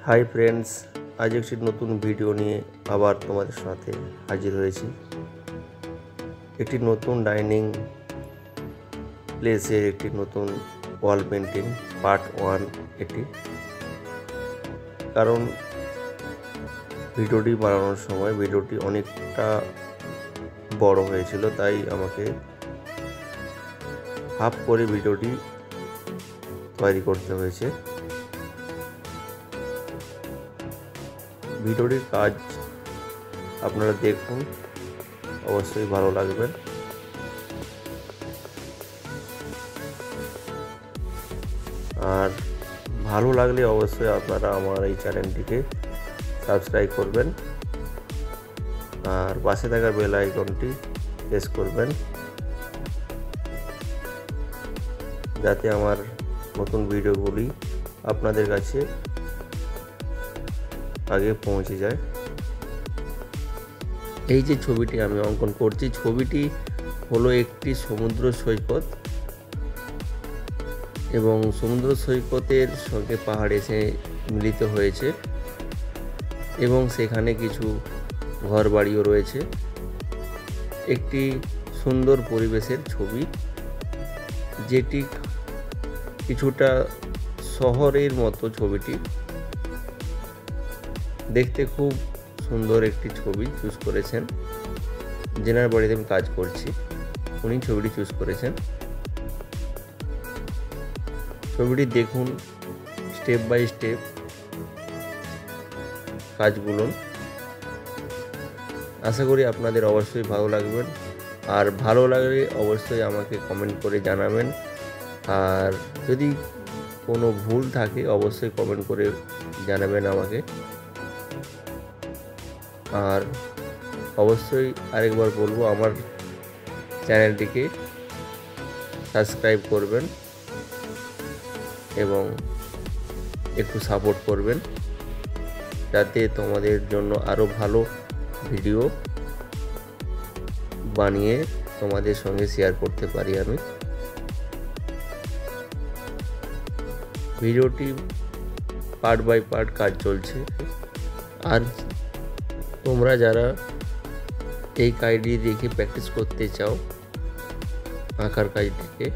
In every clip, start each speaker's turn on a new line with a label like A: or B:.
A: Hi friends, আজ একটি নতুন ভিডিও নিয়ে আবার তোমাদের সাথে হাজির হয়েছি। একটি নতুন ডাইনিং প্লেসের একটি নতুন ওয়াল পেন্টিং পার্ট 1 এটি। কারণ ভিডিওটি বানানোর সময় ভিডিওটি অনেকটা বড় হয়েছিল, তাই আমাকে হাফ করে ভিডিওটি তৈরি করতে হয়েছে। ভিডিওটির কাজ আপনারা দেখুন, অবশ্যই ভালো লাগবে। আর ভালো লাগলে অবশ্যই আপনারা আমার এই চ্যানেলটিকে সাবস্ক্রাইব করবেন আর পাশে থাকা বেল আইকনটি প্রেস করবেন, যাতে আমার নতুন ভিডিওগুলি আপনাদের কাছে আগে পৌঁছে যায়। এই যে ছবিটি আমি অঙ্কন করছি, ছবিটি হলো একটি সমুদ্র সৈকত এবং সমুদ্র সৈকতের সঙ্গে পাহাড় এসে মিলিত হয়েছে এবং সেখানে কিছু ঘর বাড়িও রয়েছে। একটি সুন্দর পরিবেশের ছবি, যেটি কিছুটা শহরের মতো। ছবিটি দেখতে খুব সুন্দর একটি ছবি চুজ করেছেন। যেনার বাড়িতে আমি কাজ করছি উনি ছবিটি চুজ করেছেন। ছবিটি দেখুন, স্টেপ বাই স্টেপ কাজগুলো। আশা করি আপনাদের অবশ্যই ভালো লাগবে, আর ভালো লাগলে অবশ্যই আমাকে কমেন্ট করে জানাবেন। আর যদি কোনো ভুল থাকে অবশ্যই কমেন্ট করে জানাবেন আমাকে। আর অবশ্যই আরেকবার বলবো, আমার চ্যানেলটিকে সাবস্ক্রাইব করবেন এবং একটু সাপোর্ট করবেন, যাতে তোমাদের জন্য আরও ভালো ভিডিও বানিয়ে তোমাদের সঙ্গে শেয়ার করতে পারি আমি। ভিডিওটি পার্ট বাই পার্ট কাজ চলছে। আর তোমরা যারা এই কাজটি দেখে প্র্যাকটিস করতে চাও আঁকার কাজটিকে,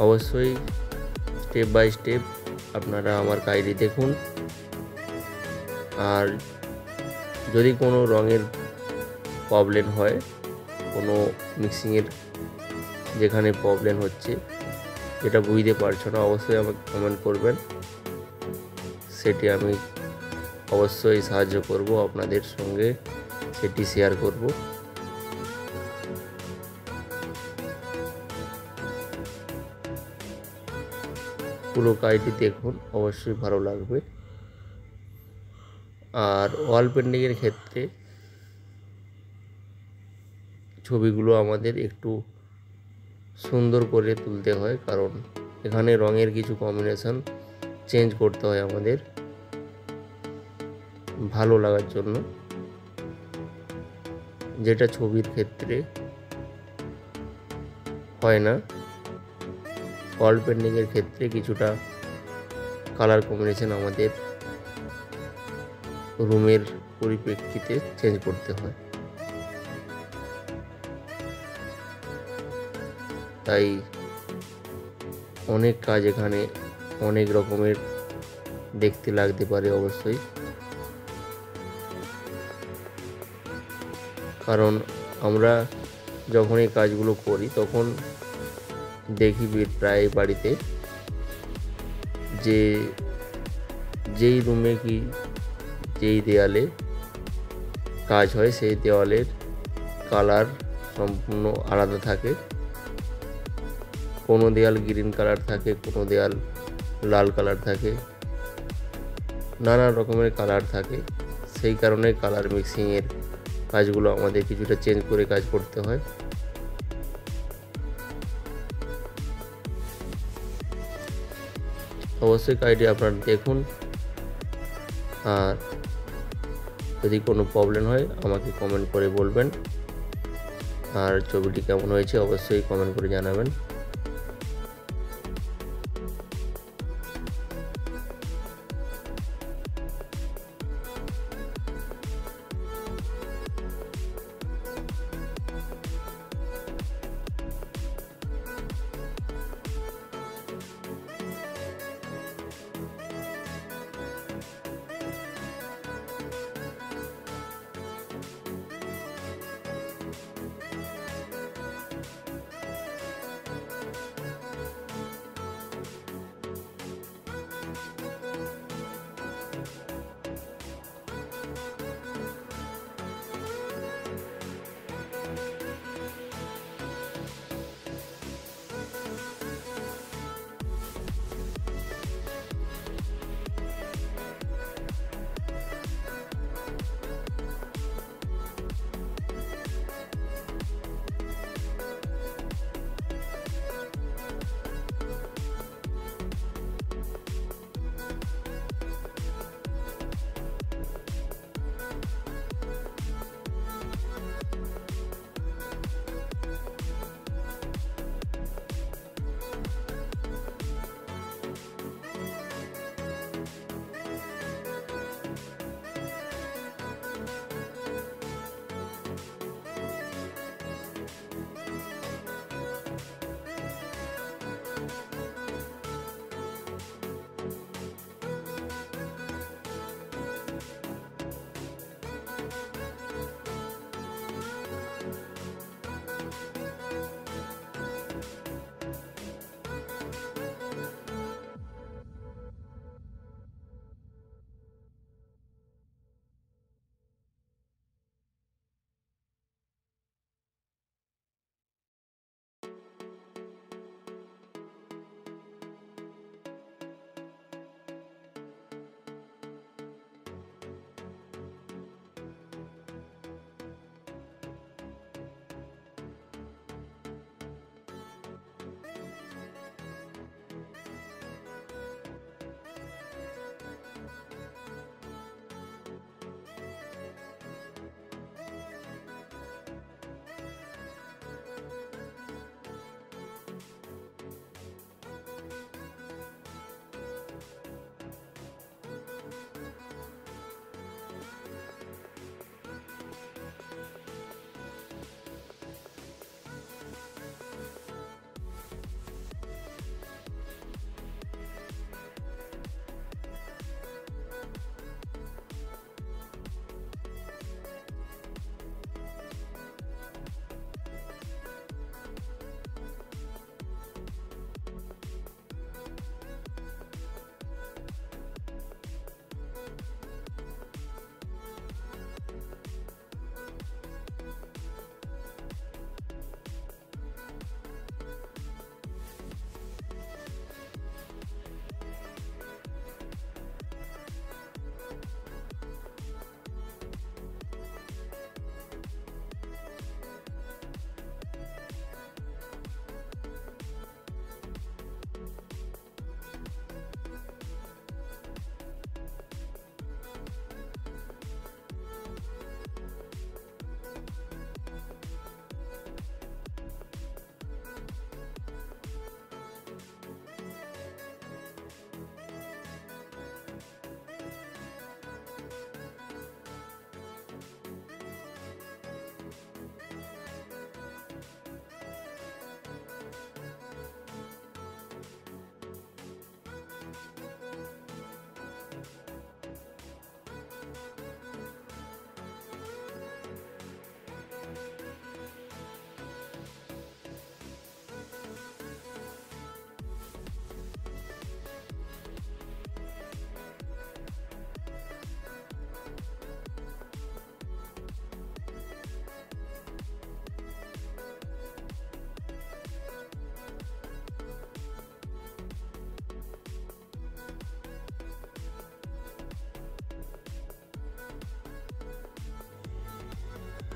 A: অবশ্যই স্টেপ বাই স্টেপ আপনারা আমার কাজটি দেখুন। আর যদি কোনো রঙের প্রবলেম হয়, কোনো মিক্সিংয়ের যেখানে প্রবলেম হচ্ছে, যেটা বুঝতে পারছো না, অবশ্যই আমাকে কমেন্ট করবেন। সেটি আমি অবশ্যই সাহায্য করব, আপনাদের সঙ্গে সেটি শেয়ার করব। পুরো কাজটি দেখুন, অবশ্যই ভালো লাগবে। আর ওয়াল পেন্টিংয়ের ক্ষেত্রে ছবিগুলো আমাদের একটু সুন্দর করে তুলতে হয়, কারণ এখানে রঙের কিছু কম্বিনেশন চেঞ্জ করতে হয় আমাদের ভালো লাগার জন্য, যেটা ছবির ক্ষেত্রে হয় না। ওয়াল পেন্টিংয়ের ক্ষেত্রে কিছুটা কালার কম্বিনেশন আমাদের রুমের পরিপ্রেক্ষিতে চেঞ্জ করতে হয়, তাই অনেক কাজ এখানে অনেক রকমের দেখতে লাগতে পারে অবশ্যই। কারণ আমরা যখন এই কাজগুলো করি তখন দেখি প্রায় বাড়িতে যে যেই রুমে কি যেই দেয়ালে কাজ হয় সেই দেওয়ালের কালার সম্পূর্ণ আলাদা থাকে। কোনো দেয়াল গ্রিন কালার থাকে, কোনো দেয়াল লাল কালার থাকে, নানা রকমের কালার থাকে। সেই কারণে কালার মিক্সিংয়ের কাজগুলো আমাদের কিছুটা চেঞ্জ করে কাজ করতে হয়। অবশ্যই কাজটি আপনারা দেখুন, আর যদি কোনো প্রবলেম হয় আমাকে কমেন্ট করে বলবেন। আর ছবিটি কেমন হয়েছে অবশ্যই কমেন্ট করে জানাবেন।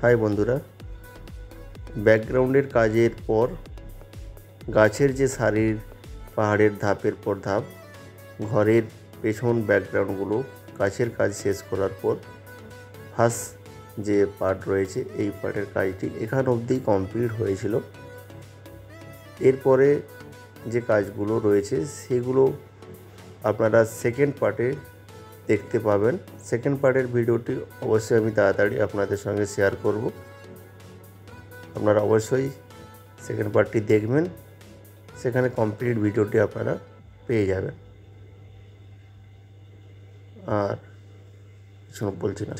A: হাই বন্ধুরা, ব্যাকগ্রাউন্ডের কাজের পর গাছের যে সারির পাহাড়ের ধাপের পর ধাপ, ঘরের পেছন ব্যাকগ্রাউন্ডগুলো গাছের কাজ শেষ করার পর ফার্স্ট যে পার্ট রয়েছে এই পার্টের কাজটি এখান অবধি কমপ্লিট হয়েছিল। এরপরে যে কাজগুলো রয়েছে সেগুলো আপনারা সেকেন্ড পার্টে দেখতে পাবেন। সেকেন্ড পার্টের ভিডিওটি অবশ্যই আমি তাড়াতাড়ি আপনাদের সঙ্গে শেয়ার করব। আপনারা অবশ্যই সেকেন্ড পার্টটি দেখবেন, সেখানে কমপ্লিট ভিডিওটি আপনারা পেয়ে যাবেন। আর কিছু বলছি না।